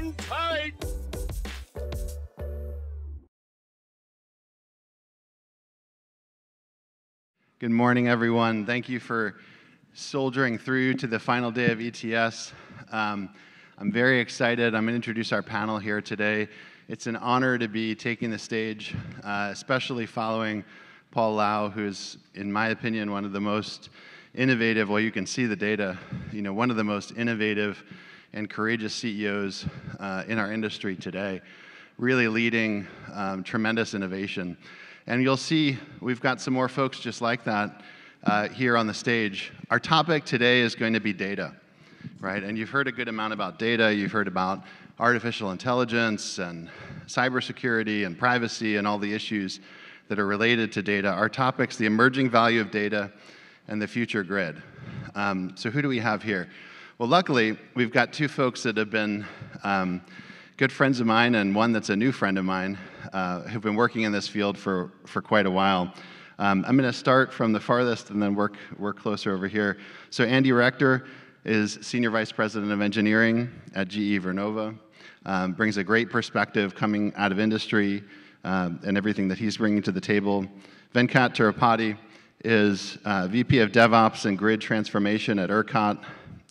Hang tight! Good morning, everyone. Thank you for soldiering through to the final day of ETS. I'm very excited. I'm going to introduce our panel here today. It's an honor to be taking the stage, especially following Paul Lau, who's, in my opinion, one of the most innovative, well, you can see the data, one of the most innovative and courageous CEOs in our industry today, really leading tremendous innovation. And you'll see we've got some more folks just like that here on the stage. Our topic today is going to be data, right? And you've heard a good amount about data. You've heard about artificial intelligence and cybersecurity and privacy and all the issues that are related to data. Our topic's the emerging value of data and the future grid. So who do we have here? Well, luckily, we've got two folks that have been good friends of mine and one that's a new friend of mine who've been working in this field for quite a while. I'm going to start from the farthest and then work closer over here. So Andy Rector is Senior Vice President of Engineering at GE Vernova. Brings a great perspective coming out of industry and everything that he's bringing to the table. Venkat Tirupati is VP of DevOps and Grid Transformation at ERCOT.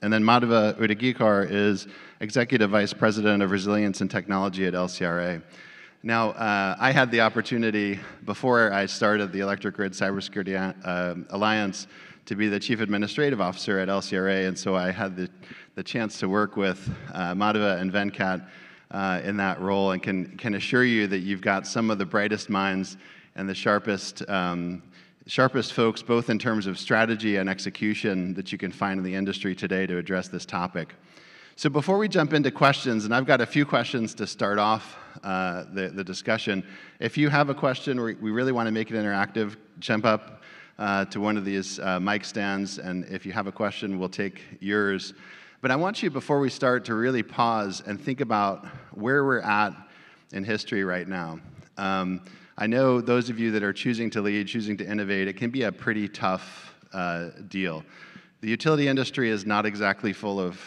And then Madhava Utagikar is Executive Vice President of Resilience and Technology at LCRA. Now, I had the opportunity, before I started the Electric Grid Cybersecurity Alliance, to be the Chief Administrative Officer at LCRA, and so I had the chance to work with Madhava and Venkat in that role, and can assure you that you've got some of the brightest minds and the sharpest folks, both in terms of strategy and execution, that you can find in the industry today to address this topic. So before we jump into questions, and I've got a few questions to start off the discussion. If you have a question, we really want to make it interactive, jump up to one of these mic stands, and if you have a question, we'll take yours. But I want you, before we start, to really pause and think about where we're at in history right now. I know those of you that are choosing to lead, choosing to innovate, it can be a pretty tough deal. The utility industry is not exactly full of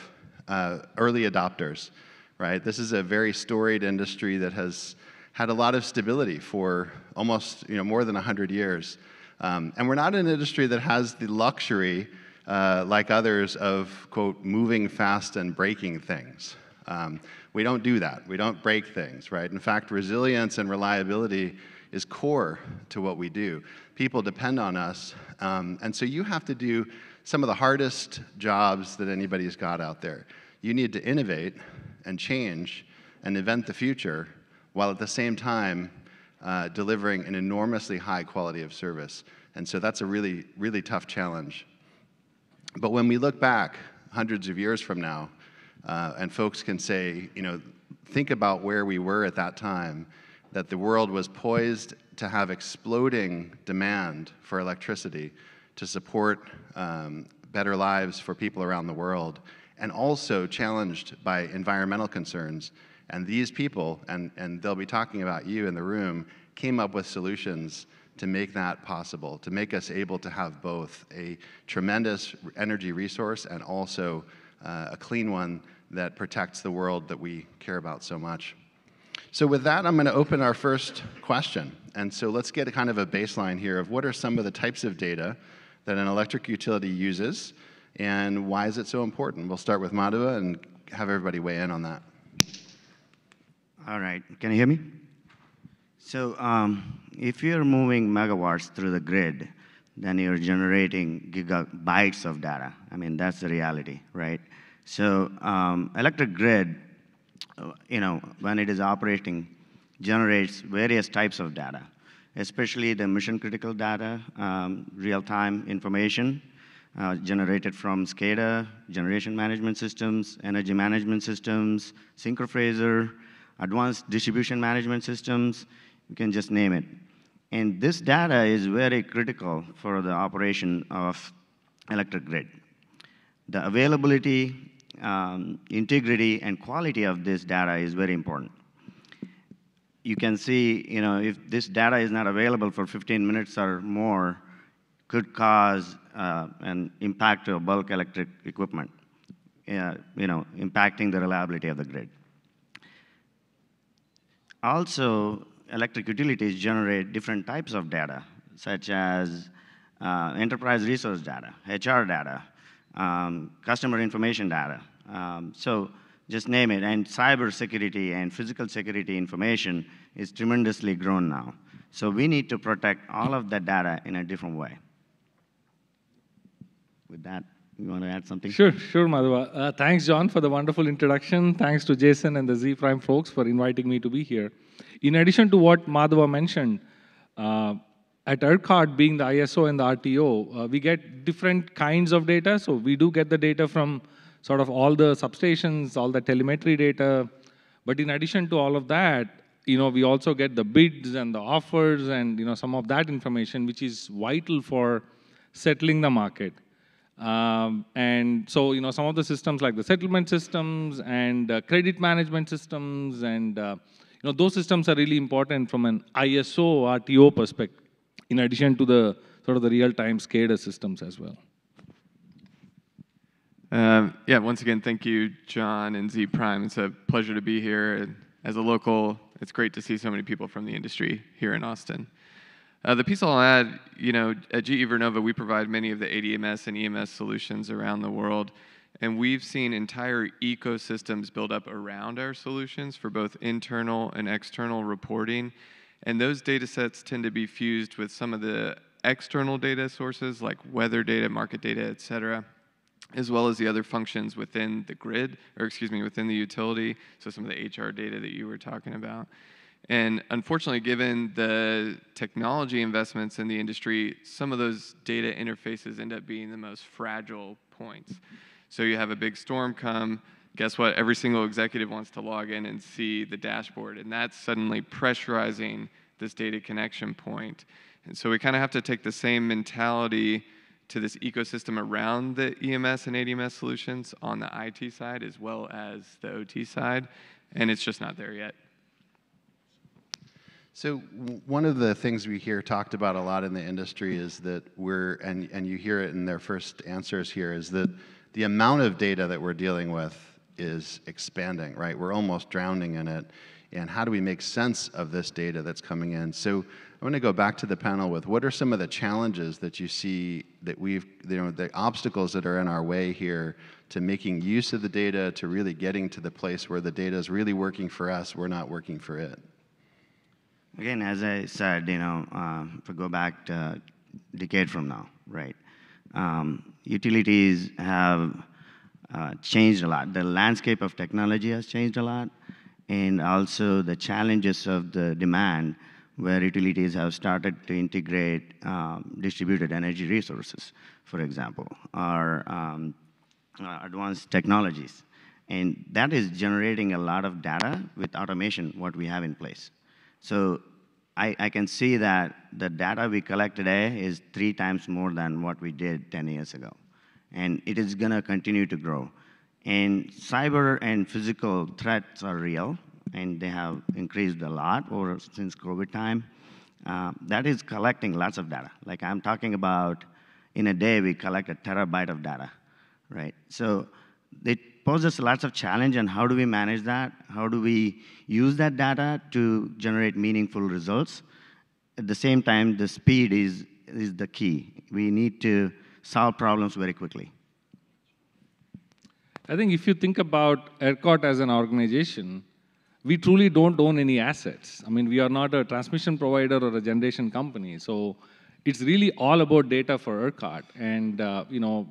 early adopters, right? This is a very storied industry that has had a lot of stability for almost more than 100 years. And we're not an industry that has the luxury, like others, of, quote, moving fast and breaking things. We don't do that. We don't break things, right? In fact, resilience and reliability is core to what we do. People depend on us, and so you have to do some of the hardest jobs that anybody's got out there. You need to innovate and change and invent the future, while at the same time delivering an enormously high quality of service. And so that's a really, really tough challenge. But when we look back hundreds of years from now, and folks can say, think about where we were at that time, that the world was poised to have exploding demand for electricity to support better lives for people around the world, and also challenged by environmental concerns. And these people, and they'll be talking about you in the room, came up with solutions to make that possible, to make us able to have both a tremendous energy resource and also a clean one that protects the world that we care about so much. So with that, I'm going to open our first question. And so let's get a kind of a baseline here of what are some of the types of data that an electric utility uses, and why is it so important? We'll start with Madhava and have everybody weigh in on that. All right, can you hear me? So if you're moving megawatts through the grid, then you're generating gigabytes of data. I mean, that's the reality, right? So electric grid, when it is operating, generates various types of data, especially the mission-critical data, real-time information generated from SCADA, generation management systems, energy management systems, synchrophaser, advanced distribution management systems, you can just name it. And this data is very critical for the operation of electric grid. The availability, integrity, and quality of this data is very important. You can see, if this data is not available for 15 minutes or more, could cause an impact to bulk electric equipment, impacting the reliability of the grid. Also, electric utilities generate different types of data, such as enterprise resource data, HR data, customer information data. So just name it. And cybersecurity and physical security information is tremendously grown now. So we need to protect all of that data in a different way. With that, you want to add something? Sure, Madhava. Thanks, John, for the wonderful introduction. Thanks to Jason and the Z Prime folks for inviting me to be here. In addition to what Madhava mentioned, at ERCOT, being the ISO and the RTO, we get different kinds of data. So we do get the data from sort of all the substations, all the telemetry data. But in addition to all of that, we also get the bids and the offers and some of that information, which is vital for settling the market. And so, some of the systems like the settlement systems and credit management systems and, those systems are really important from an ISO, RTO perspective, in addition to the sort of the real-time SCADA systems as well. Yeah, once again, thank you, John and Z Prime. It's a pleasure to be here. And as a local, it's great to see so many people from the industry here in Austin. The piece I'll add, at GE Vernova, we provide many of the ADMS and EMS solutions around the world, and we've seen entire ecosystems build up around our solutions for both internal and external reporting, and those data sets tend to be fused with some of the external data sources like weather data, market data, et cetera, as well as the other functions within the grid, or excuse me, within the utility, so some of the HR data that you were talking about. And unfortunately, given the technology investments in the industry, some of those data interfaces end up being the most fragile points. So you have a big storm come, guess what? Every single executive wants to log in and see the dashboard, and that's suddenly pressurizing this data connection point. And so we kind of have to take the same mentality to this ecosystem around the EMS and ADMS solutions on the IT side as well as the OT side, and it's just not there yet. So one of the things we hear talked about a lot in the industry is that and you hear it in their first answers here, is that the amount of data that we're dealing with is expanding, right? We're almost drowning in it. And how do we make sense of this data that's coming in? So I want to go back to the panel with what are some of the challenges that you see that the obstacles that are in our way here to making use of the data, to really getting to the place where the data is really working for us, we're not working for it. Again, as I said, if we go back to a decade from now, right? Utilities have changed a lot. The landscape of technology has changed a lot, and also the challenges of the demand, where utilities have started to integrate distributed energy resources, for example, or advanced technologies. And that is generating a lot of data with automation, what we have in place. So I can see that the data we collect today is 3 times more than what we did 10 years ago. And it is going to continue to grow. And cyber and physical threats are real, and they have increased a lot since COVID time. That is collecting lots of data. Like I'm talking about, in a day, we collect a terabyte of data, right? So it poses lots of challenge, and how do we manage that? How do we use that data to generate meaningful results? At the same time, the speed is the key. We need to solve problems very quickly. I think if you think about ERCOT as an organization, we truly don't own any assets. I mean, we are not a transmission provider or a generation company. So it's really all about data for ERCOT. And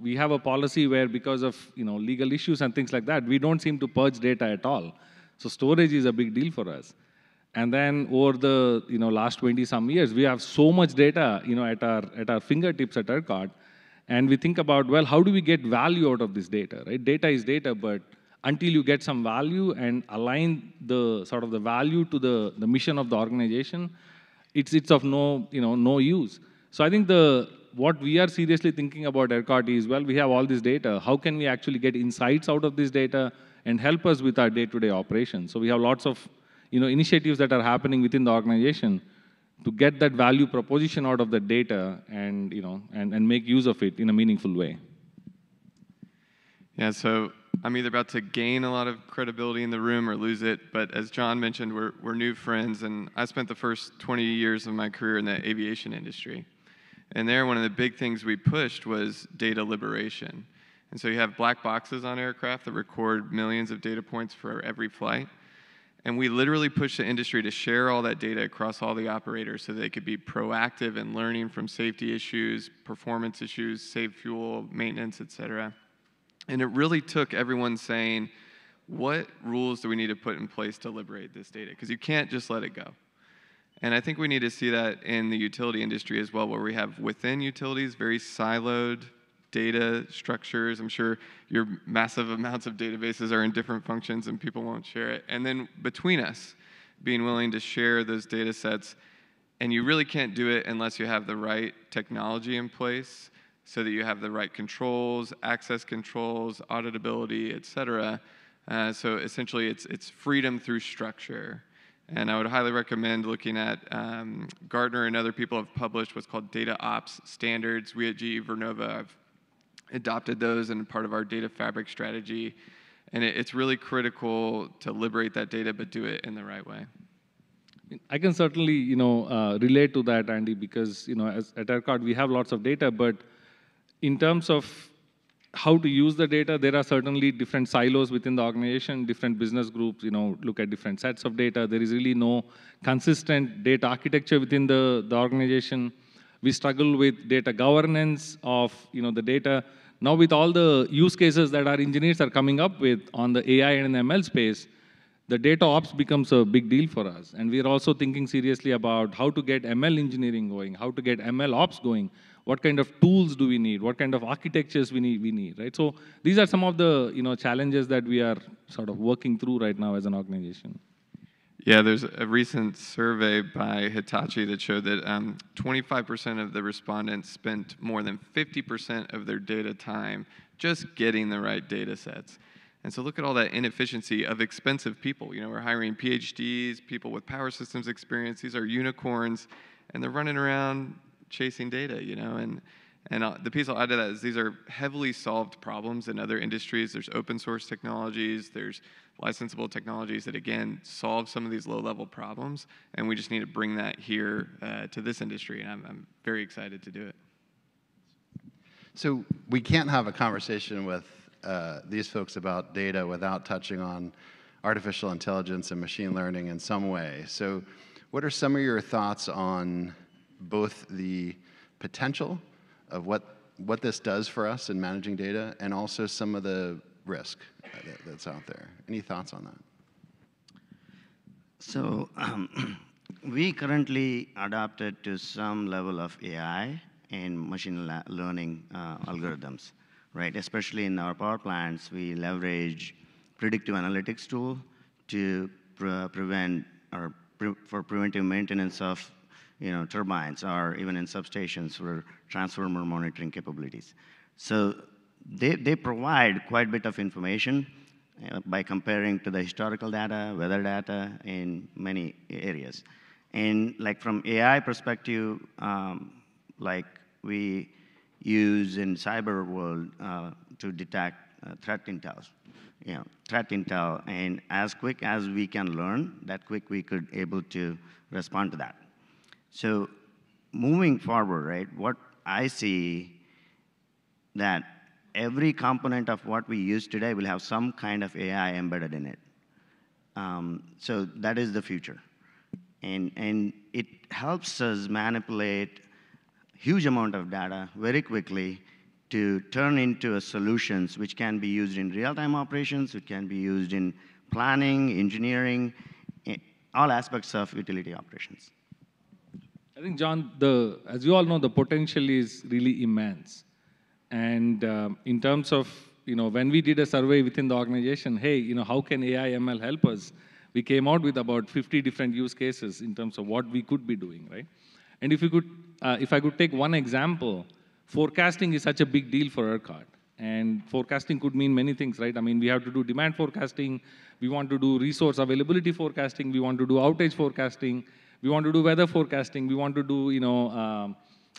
we have a policy where, because of legal issues and things like that, we don't seem to purge data at all. So storage is a big deal for us. And then over the last 20-some years, we have so much data at our fingertips at ERCOT. And we think about, well, how do we get value out of this data, right? Data is data, but until you get some value and align the sort of the value to the mission of the organization, it's of no use. So I think what we are seriously thinking about ERCOT is, well, we have all this data. How can we actually get insights out of this data and help us with our day-to-day operations? So we have lots of initiatives that are happening within the organization to get that value proposition out of the data and make use of it in a meaningful way. Yeah, so I'm either about to gain a lot of credibility in the room or lose it. But as John mentioned, we're new friends, and I spent the first 20 years of my career in the aviation industry. And there, one of the big things we pushed was data liberation. And so you have black boxes on aircraft that record millions of data points for every flight. And we literally pushed the industry to share all that data across all the operators so they could be proactive in learning from safety issues, performance issues, save fuel, maintenance, et cetera. And it really took everyone saying, what rules do we need to put in place to liberate this data? Because you can't just let it go. And I think we need to see that in the utility industry as well, where we have within utilities very siloed data structures. I'm sure your massive amounts of databases are in different functions and people won't share it. And then between us, being willing to share those data sets, and you really can't do it unless you have the right technology in place so that you have the right controls, access controls, auditability, et cetera. So essentially it's freedom through structure. And I would highly recommend looking at Gartner and other people have published what's called data ops standards. We at GE Vernova have adopted those and part of our data fabric strategy. And it's really critical to liberate that data, but do it in the right way. I can certainly, relate to that, Andy, because, at ERCOT, we have lots of data, but in terms of how to use the data, there are certainly different silos within the organization, different business groups, look at different sets of data. There is really no consistent data architecture within the organization. We struggle with data governance of, the data. Now with all the use cases that our engineers are coming up with on the AI and ML space, the data ops becomes a big deal for us. And we are also thinking seriously about how to get ML engineering going, how to get ML ops going, what kind of tools do we need, what kind of architectures we need, right? So these are some of the challenges that we are sort of working through right now as an organization. Yeah, there's a recent survey by Hitachi that showed that 25% of the respondents spent more than 50% of their data time just getting the right data sets. And so look at all that inefficiency of expensive people. We're hiring PhDs, people with power systems experience. These are unicorns, and they're running around chasing data, And the piece I'll add to that is these are heavily solved problems in other industries. There's open source technologies, there's licensable technologies that, again, solve some of these low-level problems, and we just need to bring that here to this industry, and I'm very excited to do it. So we can't have a conversation with these folks about data without touching on artificial intelligence and machine learning in some way. So what are some of your thoughts on both the potential of what this does for us in managing data and also some of the risk that's out there? Any thoughts on that? So we currently adapted to some level of AI and machine learning algorithms, right? Especially in our power plants, we leverage predictive analytics tool to prevent or for preventive maintenance of turbines, or even in substations for transformer monitoring capabilities. So they provide quite a bit of information by comparing to the historical data, weather data in many areas. And like from AI perspective, like we use in cyber world to detect threat intel, and as quick as we can learn, that quick we could able to respond to that. So moving forward, right, what I see that every component of what we use today will have some kind of AI embedded in it. So that is the future. And it helps us manipulate huge amount of data very quickly to turn into solutions which can be used in real-time operations, which can be used in planning, engineering, all aspects of utility operations. I think, John, as you all know, the potential is really immense. And in terms of, when we did a survey within the organization, hey, how can AI ML help us? We came out with about 50 different use cases in terms of what we could be doing, right? And if I could take one example, forecasting is such a big deal for ERCOT. And forecasting could mean many things, right? I mean, we have to do demand forecasting. We want to do resource availability forecasting. We want to do outage forecasting. We want to do weather forecasting. We want to do,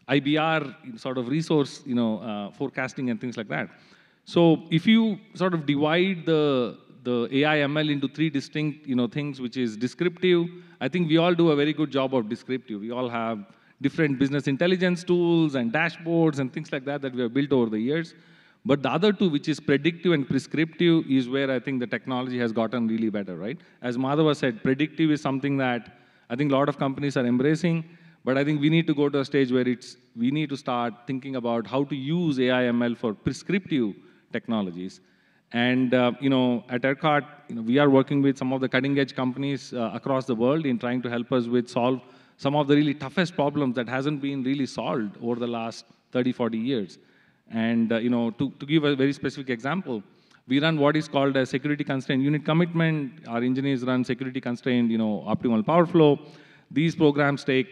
IBR sort of resource, forecasting and things like that. So if you sort of divide the AI ML into three distinct things, which is descriptive, I think we all do a very good job of descriptive. We all have different business intelligence tools and dashboards and things like that we have built over the years. But the other two, which is predictive and prescriptive, is where I think the technology has gotten really better, right? As Madhava said, predictive is something that I think a lot of companies are embracing, but I think we need to go to a stage where we need to start thinking about how to use AI ML for prescriptive technologies. And at ERCOT, we are working with some of the cutting-edge companies across the world in trying to help us solve some of the really toughest problems that hasn't been really solved over the last 30, 40 years. And to give a very specific example, we run what is called a security constraint unit commitment. Our engineers run security constraint, optimal power flow. These programs take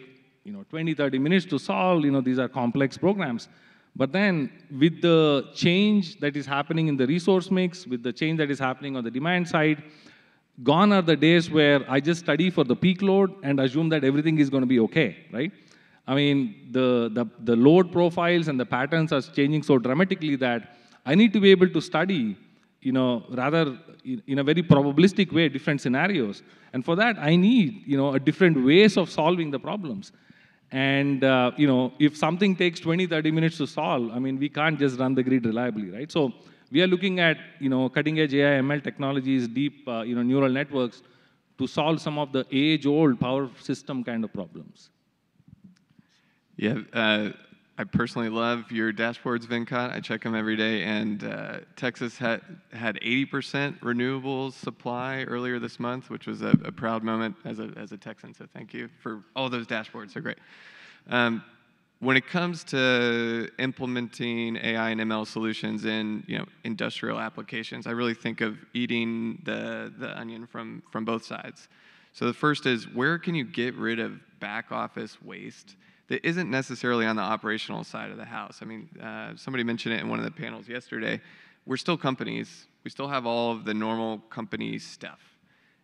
20, 30 minutes to solve. These are complex programs. But then with the change that is happening in the resource mix, with the change that is happening on the demand side, gone are the days where I just study for the peak load and assume that everything is going to be okay, right? I mean, the load profiles and the patterns are changing so dramatically that I need to be able to study, rather in a very probabilistic way, different scenarios. And for that, I need, a different ways of solving the problems. And, if something takes 20, 30 minutes to solve, I mean, we can't just run the grid reliably, right? So we are looking at, cutting-edge AI, ML technologies, deep, neural networks to solve some of the age-old power system kind of problems. Yeah, I personally love your dashboards, Venkat. I check them every day, and Texas had 80% renewables supply earlier this month, which was a proud moment as a Texan. So thank you for all those dashboards. They're great. When it comes to implementing AI and ML solutions in industrial applications, I really think of eating the onion from both sides. So the first is, where can you get rid of back office waste that isn't necessarily on the operational side of the house? I mean, somebody mentioned it in one of the panels yesterday. We're still companies. We still have all of the normal company stuff.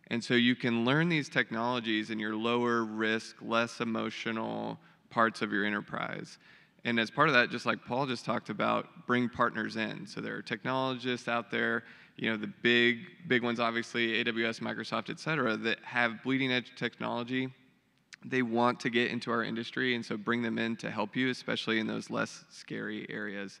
And so you can learn these technologies in your lower risk, less emotional parts of your enterprise. And as part of that, just like Paul just talked about, bring partners in. So there are technologists out there, the big ones, obviously, AWS, Microsoft, et cetera, that have bleeding edge technology. They want to get into our industry, and so bring them in to help you, especially in those less scary areas.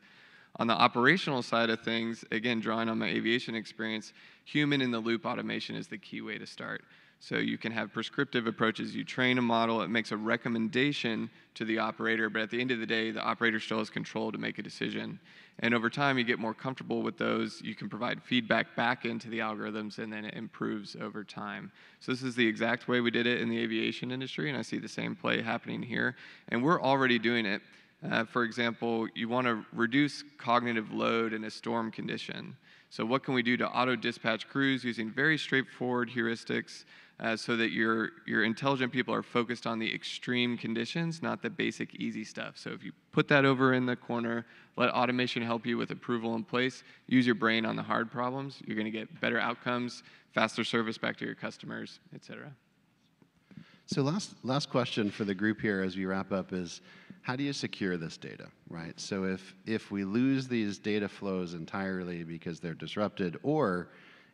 On the operational side of things, again, drawing on my aviation experience, human-in-the-loop automation is the key way to start. So you can have prescriptive approaches. You train a model, it makes a recommendation to the operator, but at the end of the day, the operator still has control to make a decision. And over time, you get more comfortable with those. You can provide feedback back into the algorithms, and then it improves over time. So this is the exact way we did it in the aviation industry, and I see the same play happening here. And we're already doing it. For example, you want to reduce cognitive load in a storm condition. So what can we do to auto-dispatch crews using very straightforward heuristics so that your intelligent people are focused on the extreme conditions, not the basic easy stuff. So if you put that over in the corner, let automation help you with approval in place, use your brain on the hard problems, you're going to get better outcomes, faster service back to your customers, et cetera. So last question for the group here as we wrap up is, how do you secure this data, right? So if we lose these data flows entirely because they're disrupted, or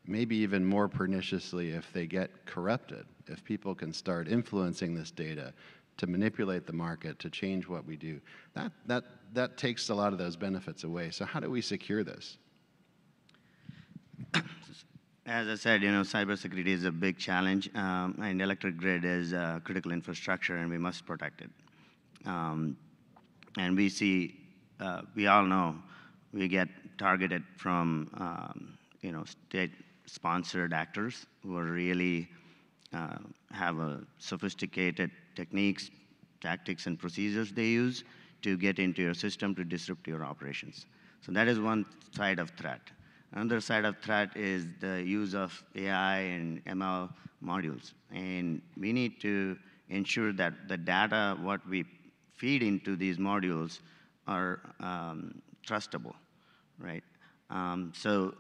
maybe even more perniciously if they get corrupted, if people can start influencing this data to manipulate the market, to change what we do, that takes a lot of those benefits away. So how do we secure this? As I said, cybersecurity is a big challenge, and electric grid is critical infrastructure, and we must protect it. And we all know, we get targeted from, state-sponsored actors who are really have a sophisticated techniques, tactics, and procedures they use to get into your system to disrupt your operations. So that is one side of threat. Another side of threat is the use of AI and ML modules. And we need to ensure that the data, what we feed into these modules, are trustable, right? So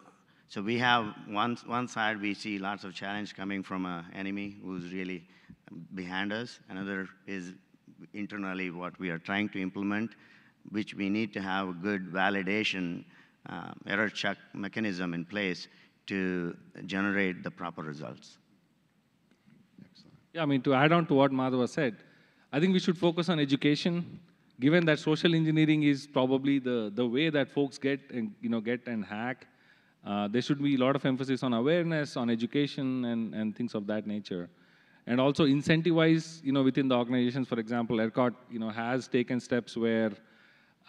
we have one side, we see lots of challenge coming from an enemy who's really behind us. Another is internally what we are trying to implement, which we need to have good validation error check mechanism in place to generate the proper results. Yeah, I mean, to add on to what Madhava said, I think we should focus on education, given that social engineering is probably the way that folks get and hack. There should be a lot of emphasis on awareness, on education, and things of that nature. And also incentivize, within the organizations. For example, ERCOT, has taken steps where,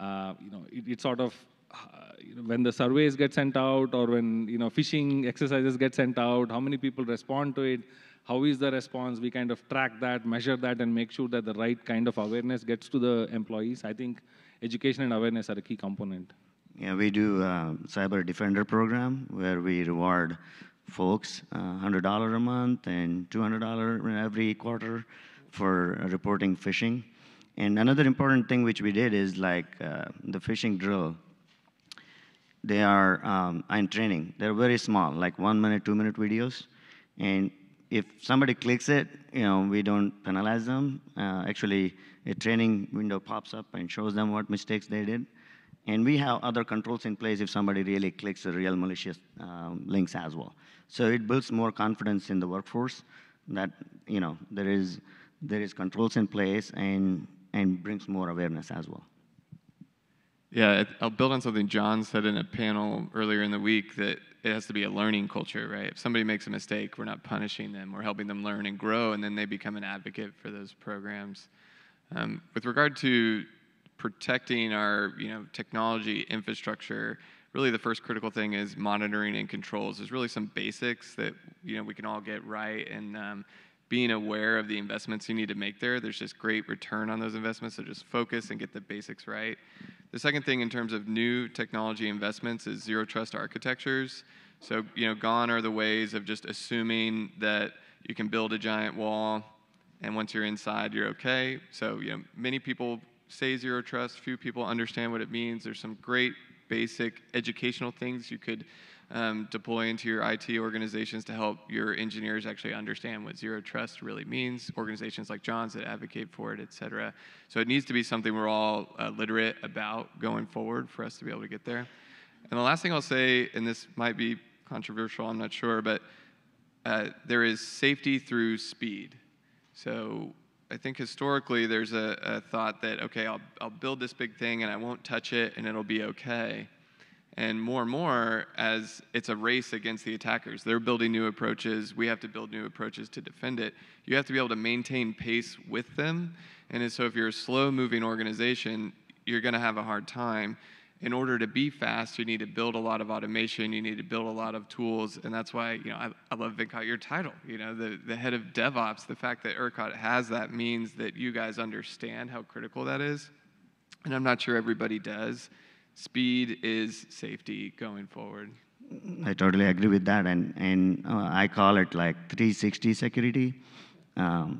it sort of, when the surveys get sent out or when, phishing exercises get sent out, how many people respond to it, how is the response? We kind of track that, measure that, and make sure that the right kind of awareness gets to the employees. I think education and awareness are a key component. Yeah, we do a Cyber Defender program where we reward folks $100 a month and $200 every quarter for reporting phishing. And another important thing which we did is like the phishing drill. They are in training. They're very small, like 1 minute, 2 minute videos. And if somebody clicks it, we don't penalize them. Actually, a training window pops up and shows them what mistakes they did. And we have other controls in place if somebody really clicks the real malicious links as well. So it builds more confidence in the workforce that there is controls in place and brings more awareness as well. Yeah, I'll build on something John said in a panel earlier in the week, that it has to be a learning culture, right? If somebody makes a mistake, we're not punishing them. We're helping them learn and grow, and then they become an advocate for those programs. With regard to protecting our technology infrastructure, really the first critical thing is monitoring and controls. There's really some basics that we can all get right, and being aware of the investments you need to make there. There's just great return on those investments, so just focus and get the basics right. The second thing in terms of new technology investments is zero trust architectures. So gone are the ways of just assuming that you can build a giant wall and once you're inside, you're okay. So many people say zero trust, few people understand what it means. There's some great basic educational things you could deploy into your IT organizations to help your engineers actually understand what zero trust really means, organizations like John's that advocate for it, et cetera. So it needs to be something we're all literate about going forward for us to be able to get there. And the last thing I'll say, and this might be controversial, I'm not sure, but there is safety through speed. So I think historically there's a thought that, okay, I'll build this big thing and I won't touch it and it'll be okay. And more, as it's a race against the attackers. They're building new approaches. We have to build new approaches to defend it. You have to be able to maintain pace with them. And so if you're a slow-moving organization, you're going to have a hard time. In order to be fast, you need to build a lot of automation. You need to build a lot of tools. And that's why, I love, Venkat, your title. The head of DevOps, the fact that ERCOT has that means that you guys understand how critical that is. And I'm not sure everybody does. Speed is safety going forward. I totally agree with that, and I call it like 360 security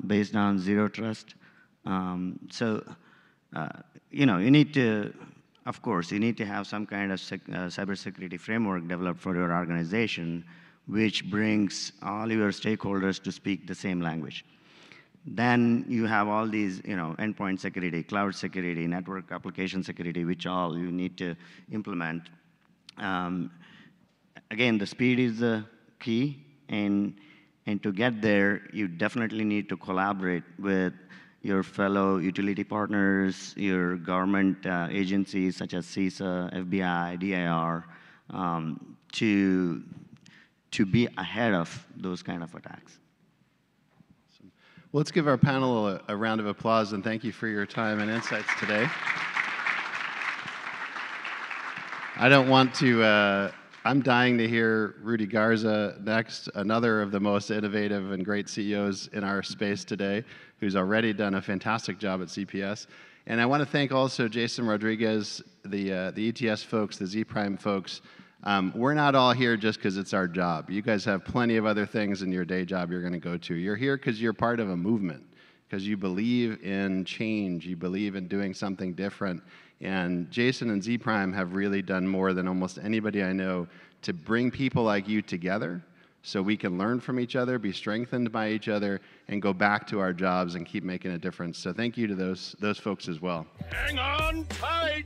based on zero trust. You need to, of course, you need to have some kind of cybersecurity framework developed for your organization, which brings all your stakeholders to speak the same language. Then you have all these, endpoint security, cloud security, network application security, which all you need to implement. Again, the speed is the key, and to get there, you definitely need to collaborate with your fellow utility partners, your government agencies such as CISA, FBI, DIR, to be ahead of those kind of attacks. Well, let's give our panel a round of applause, and thank you for your time and insights today. I don't want to, I'm dying to hear Rudy Garza next, another of the most innovative and great CEOs in our space today, who's already done a fantastic job at CPS. And I want to thank also Jason Rodriguez, the ETS folks, the Z-Prime folks. We're not all here just because it's our job. You guys have plenty of other things in your day job you're going to go to. You're here because you're part of a movement, because you believe in change, you believe in doing something different. And Jason and Z-Prime have really done more than almost anybody I know to bring people like you together so we can learn from each other, be strengthened by each other, and go back to our jobs and keep making a difference. So thank you to those folks as well. Hang on tight!